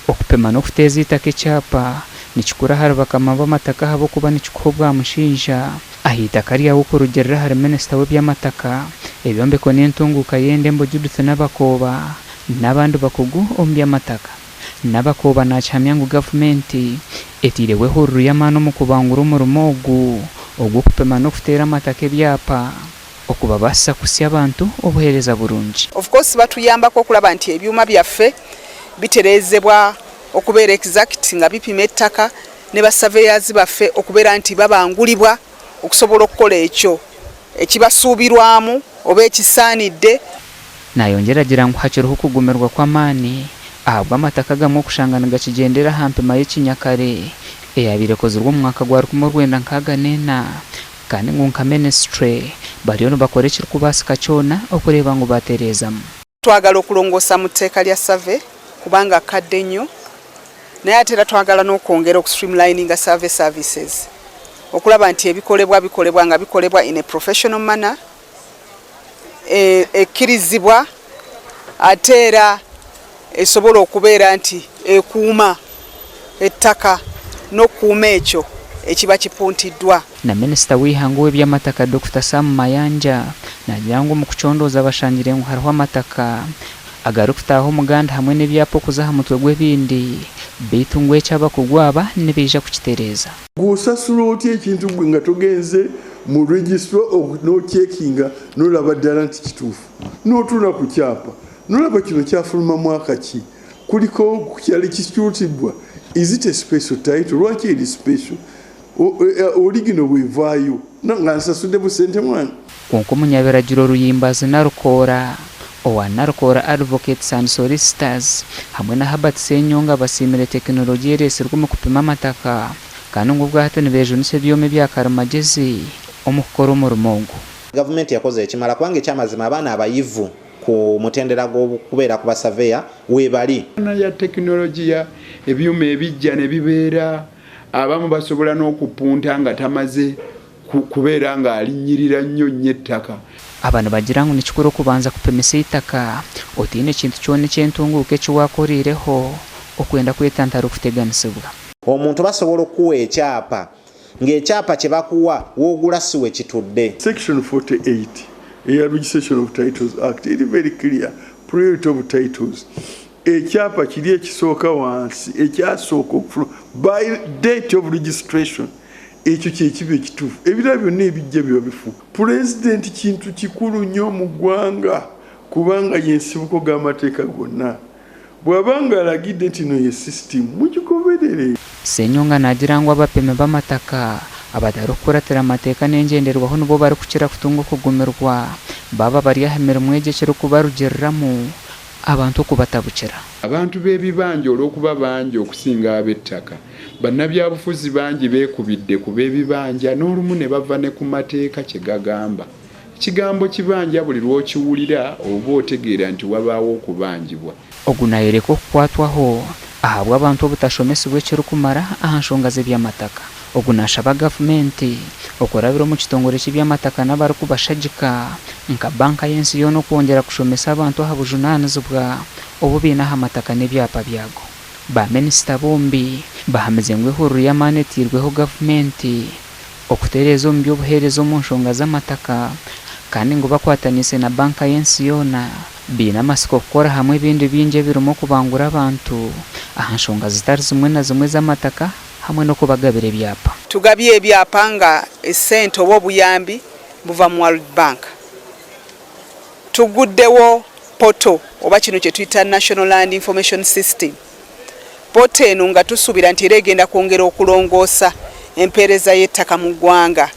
okupima n'okuteeza itaka ekyapa nikikura hari bakama b'amataka habo kuba nikikuhobwa mushinja ahitaka ryawo kurugerera hari minisita w'ebyamataka ebyombeko n'entunguka y'endembo Judith Nabakooba n'abandi bakugu omu by'amataka. Nabakooba nakihamya ngu gavumenti etiireho ihuriro y'amaani omu kubangura omurimo ogu ogw'okupima n'okuteera amataka ebyapa okubabaasa kusya abantu obuheereza burungi. Of course batuyambako okulaba nti ebyuma byaffe bitereezebwa okubeera exact nga bipima ettaka ne basurveyors baffe okubeera nti babangulibwa okusobola okukola ekyo ekibasuubirwamu oba ekisaanidde. Nayongera gira ngu hakiriho okugumirwa kw'amaani ahabwa amataka gamwe okushangana gakigendera aha mpima y'ekinyakare eyabaire ekozirwe omu mwaka gwa 1964 kandi ngu nka ministry bariyo nibakora ekirikubaasika kyona okureeba ngu batereezamu. Twagala okulongoosa mu tteeka lya survey kubanga kadde nnyo naye ate era twagala n'okwongera okustreamlininga survey services okulaba nti bikolebwa nga bikolebwa in a professional manner ekkirizibwa ate era esobola okubeera nti ekuuma ettaka n'okuuma ekyo ekiba kipuntiddwa. Na minisita w'ihanga w'ebyamataka Dr. Sam Mayanja nagira ngu mu kucondooza bashangire ngu hariho amataka agarikutaaha omuganda hamwe n'ebyapa okuza aha mutwe gw'ebindi baitu ngu ekyabakugwaba nibaija kukitereeza. Gusasula otya ekintu gwe nga togenze mu registro n'okyekinga n'olaba ddala nti kituufu n'otuula ku kyapa n'olaba kino kyafuluma mwaka ki kuliko kyali kikyutibwa is it a special title lwaki eri special original bwevaayo nga nsasudde busente mwana konko munyabiragiro Ruyimbazi Narukoora owa Narukoora Advocates and Solicitors hamwe na Herbert Senyonga basiimire tekinologiya ereeserwe mu kupima amataka kandi ngu bwahati nibeejunisa ebyoma bya karimagezi omu kukora omurimo ogwo. Gavumenti yakoze ekimala kubanga ekyamazima abaana abayivu ku mutendera gw'okubeera ku basaveya weebali. Ya tekinologiya ebyuma ebijja ne bibeera abamu basobola n'okupunta nga tamaze kubeera nga alinnyirira nnyo ettaka. Abantu bagira ngu nikikuru okubanza kupimisa itaka otiine ekintu kyona ekyentunguuka ekiwakoriireho okwenda kwetantara okuteganisibwa. Omuntu basobola okuwa ekyapa ng'ekyapa kye bakuwa woogula si we kitudde. Section 48 eya Registration of Titles Act eri very clear priority of titles. Ekyapa kiri ekisooka wansi ekyasooka okufuna by date of registration ekyo kyekiba ekituufu. Ebirala byonna ebijja biba bifu. Pulezidenti kintu kikulu nnyo mu ggwanga kubanga yensibuko g'amateeka gonna. Bw'abanga alagidde nti no ye system mugigoberere. Senyonga nagira ngu abapime b'amataka abatari okukuratira amateeka n'engenderwaho nibo bari kukira kutunga okugumirwa baba bari aha mirimo egyo ekirikubarugiriramu abantu okubatabukira. Abantu b'ebibanja olw'okuba bangi okusinga ab'ettaka bannabyabufuzi bangi beekubidde ku b'ebibanja n'olumu ne bava ne ku mateeka kye gagamba. Ekigambo kibanja buli lw'okiwulira oba otegeera nti wabaawo okubanjibwa. Ogu nayereka okukwatwaho ahabwa abantu obutashomesebwa ekirikumara aha nsonga z'ebyamataka. Ogu nashaba gavumenti okurabira omu kitongole ky'ebyamataka n'abarikubashagika nka banka y'ensi yoona okwongera kushomesa abantu aha bujunaanizibwa obu baine aha mataka n'ebyapa byago. Baminisita bombi bahamize ngu ihuriro y'amaani etiirweho gavumenti okutereeza omu by'obuheereza omu nsonga z'amataka kandi ngu bakwataniise na banka y'ensi yoona biine amasiko okukora hamwe ebindi bingi ebirimu okubangura abantu aha nsonga zitari zimwe na zimwe z'amataka hamwe n'okubagabira ebyapa. Tugabye ebyapa nga essente oba obuyambi buva mu World Bank. Tuguddewo poto oba kino kye tuyita National Land Information System. Poto eno nga tusuubira nti era egenda kwongera okulongoosa empeereza y'ettaka mu ggwanga.